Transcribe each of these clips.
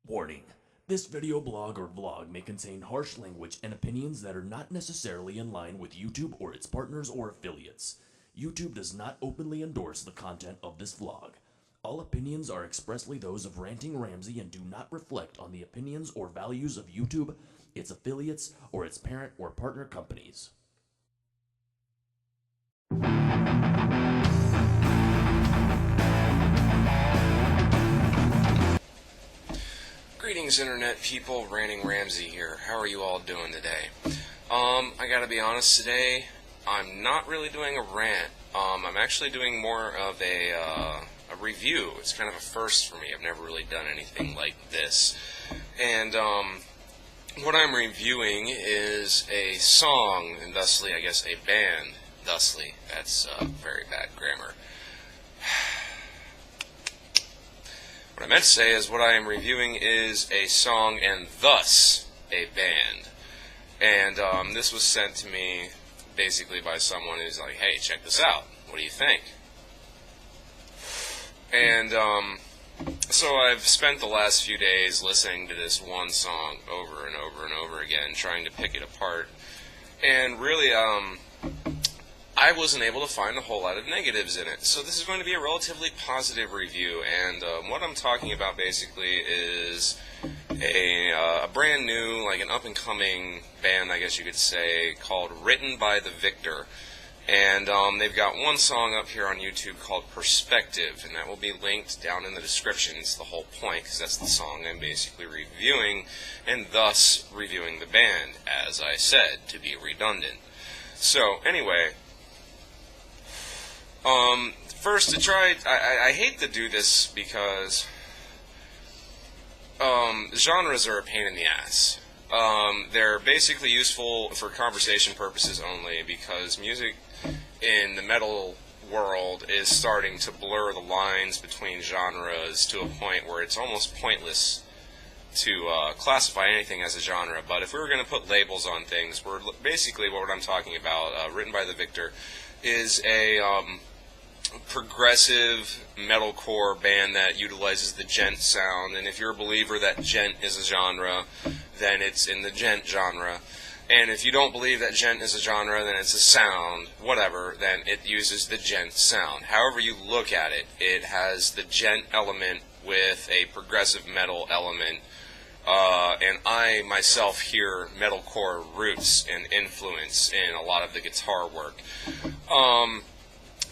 Warning. This video blog or vlog may contain harsh language and opinions that are not necessarily in line with YouTube or its partners or affiliates. YouTube does not openly endorse the content of this vlog. All opinions are expressly those of Ranting Ramsey and do not reflect on the opinions or values of YouTube, its affiliates, or its parent or partner companies. Greetings, internet people. Ranting Ramsey here. How are you all doing today? I gotta be honest today, I'm not really doing a rant. I'm actually doing more of a review. It's kind of a first for me. I've never really done anything like this. And, what I'm reviewing is a song, and thusly, I guess, a band. Thusly, that's very bad grammar. What I meant to say is what I am reviewing is a song and thus a band. And this was sent to me basically by someone who's like, hey, check this out. What do you think? And so I've spent the last few days listening to this one song over and over and over again, trying to pick it apart. And really, I wasn't able to find a whole lot of negatives in it. So this is going to be a relatively positive review, and what I'm talking about basically is a brand new, like an up-and-coming band, I guess you could say, called Written by the Victor. And they've got one song up here on YouTube called Perspective, and that will be linked down in the description. It's the whole point, because that's the song I'm basically reviewing, and thus reviewing the band, as I said, to be redundant. So, anyway, first to try, I hate to do this because genres are a pain in the ass. They're basically useful for conversation purposes only because music in the metal world is starting to blur the lines between genres to a point where it's almost pointless to classify anything as a genre. But if we were going to put labels on things, we're basically what I'm talking about, Written by the Victor, is a progressive metalcore band that utilizes the djent sound, and if you're a believer that djent is a genre, then it's in the djent genre, and if you don't believe that djent is a genre, then it's a sound, whatever, then it uses the djent sound. However you look at it, it has the djent element with a progressive metal element, and I myself hear metalcore roots and influence in a lot of the guitar work.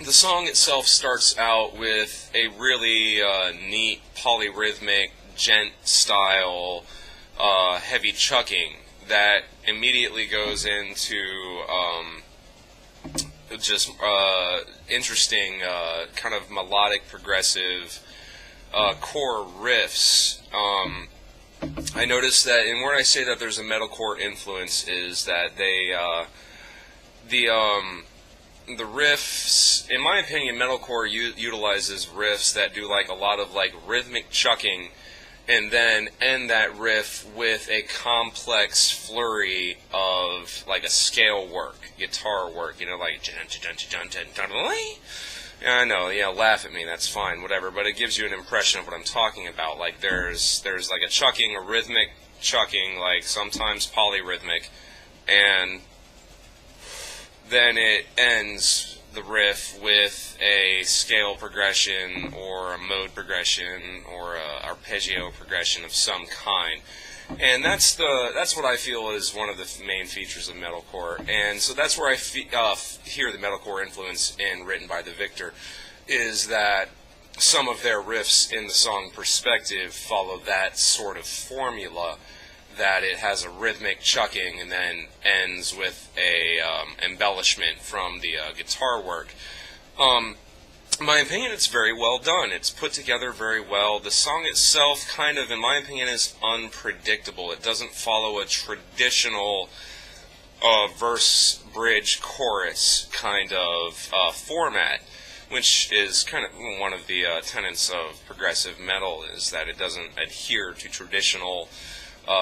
The song itself starts out with a really neat polyrhythmic djent style heavy chucking that immediately goes into just interesting kind of melodic progressive core riffs. I noticed that, and where I say that there's a metalcore influence is that they the riffs, in my opinion, metalcore utilizes riffs that do like a lot of like rhythmic chucking, and then end that riff with a complex flurry of like a scale work, guitar work, you know, like yeah, I know, yeah, laugh at me, that's fine, whatever, but it gives you an impression of what I'm talking about. Like there's like a chucking, a rhythmic chucking, like sometimes polyrhythmic, and then it ends the riff with a scale progression or a mode progression or a arpeggio progression of some kind. And that's what I feel is one of the main features of metalcore. And so that's where I hear the metalcore influence in Written by the Victor, is that some of their riffs in the song Perspective follow that sort of formula, that it has a rhythmic chucking and then ends with a embellishment from the guitar work. In my opinion, it's very well done. It's put together very well. The song itself kind of, in my opinion, is unpredictable. It doesn't follow a traditional verse, bridge, chorus kind of format, which is kind of one of the tenets of progressive metal, is that it doesn't adhere to traditional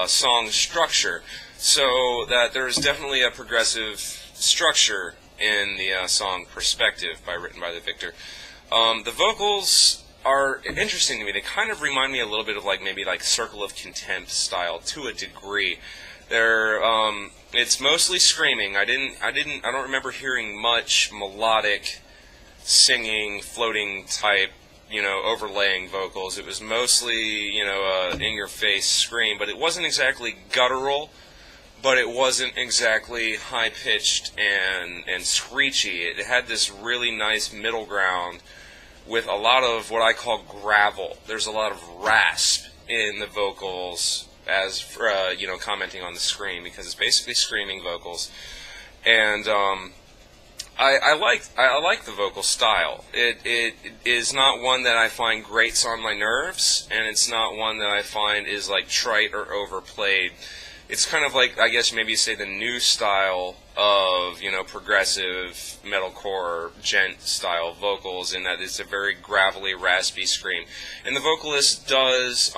song structure, so that there is definitely a progressive structure in the song Perspective by Written by the Victor. The vocals are interesting to me. They kind of remind me a little bit of like maybe like Circle of Contempt style to a degree. They're it's mostly screaming. I don't remember hearing much melodic singing, floating type, overlaying vocals. It was mostly, in-your-face scream, but it wasn't exactly guttural, but it wasn't exactly high-pitched and screechy. It had this really nice middle ground with a lot of what I call gravel. There's a lot of rasp in the vocals as, commenting on the scream, because it's basically screaming vocals. And, I like the vocal style. It is not one that I find grates on my nerves, and it's not one that I find is like trite or overplayed. It's kind of like, I guess maybe you say, the new style of, progressive metalcore gent style vocals, in that it's a very gravelly, raspy scream. And the vocalist does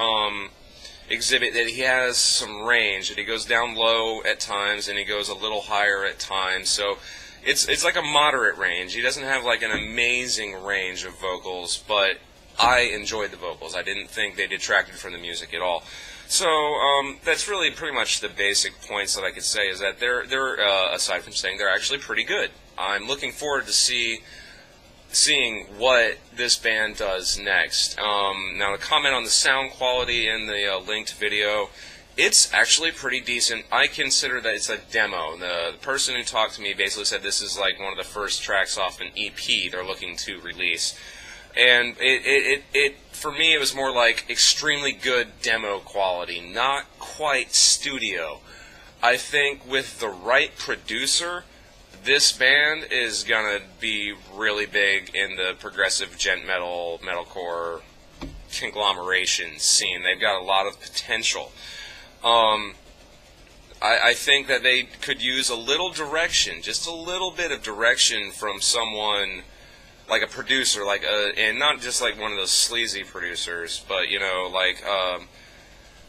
exhibit that he has some range, that he goes down low at times and he goes a little higher at times. So it's like a moderate range. He doesn't have like an amazing range of vocals, but I enjoyed the vocals. I didn't think they detracted from the music at all. So that's really pretty much the basic points that I could say, is that they're aside from saying they're actually pretty good. I'm looking forward to seeing what this band does next. Now, to comment on the sound quality in the linked video, it's actually pretty decent. I consider that it's a demo. The person who talked to me basically said this is like one of the first tracks off an EP they're looking to release. And it for me, it was more like extremely good demo quality, not quite studio. I think with the right producer, this band is gonna be really big in the progressive gent metalcore conglomeration scene. They've got a lot of potential. I think that they could use a little direction, just a little bit of direction from someone like a producer, and not just like one of those sleazy producers, but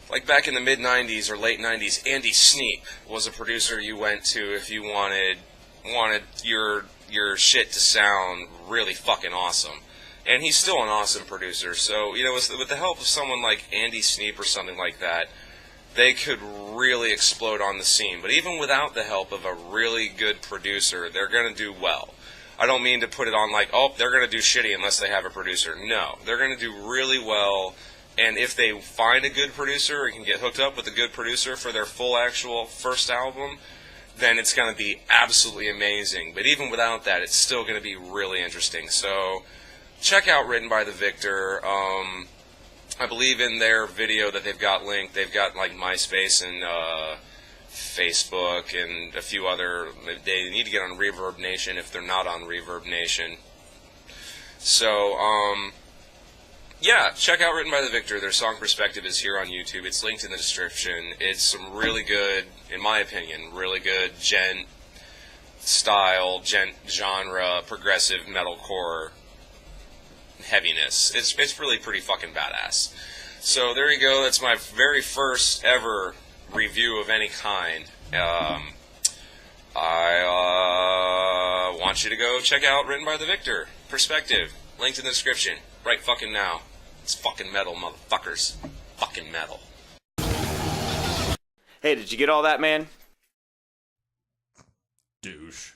like back in the mid '90s or late '90s, Andy Sneap was a producer you went to if you wanted your shit to sound really fucking awesome. And he's still an awesome producer. So, with the help of someone like Andy Sneap or something like that, they could really explode on the scene. But even without the help of a really good producer, they're going to do well. I don't mean to put it on like, oh, they're going to do shitty unless they have a producer. No, they're going to do really well. And if they find a good producer or can get hooked up with a good producer for their full actual first album, then it's going to be absolutely amazing. But even without that, it's still going to be really interesting. So check out Written by the Victor. I believe in their video that they've got linked, they've got like MySpace and Facebook and a few other. They need to get on Reverb Nation if they're not on Reverb Nation. So, yeah, check out Written by the Victor. Their song Perspective is here on YouTube. It's linked in the description. It's some really good, in my opinion, really good gent style, gent genre, progressive metalcore heaviness. It's really pretty fucking badass. So there you go. That's my very first ever review of any kind. I want you to go check out Written by the Victor. Perspective. Linked in the description. Right fucking now. It's fucking metal, motherfuckers. Fucking metal. Hey, did you get all that, man? Douche.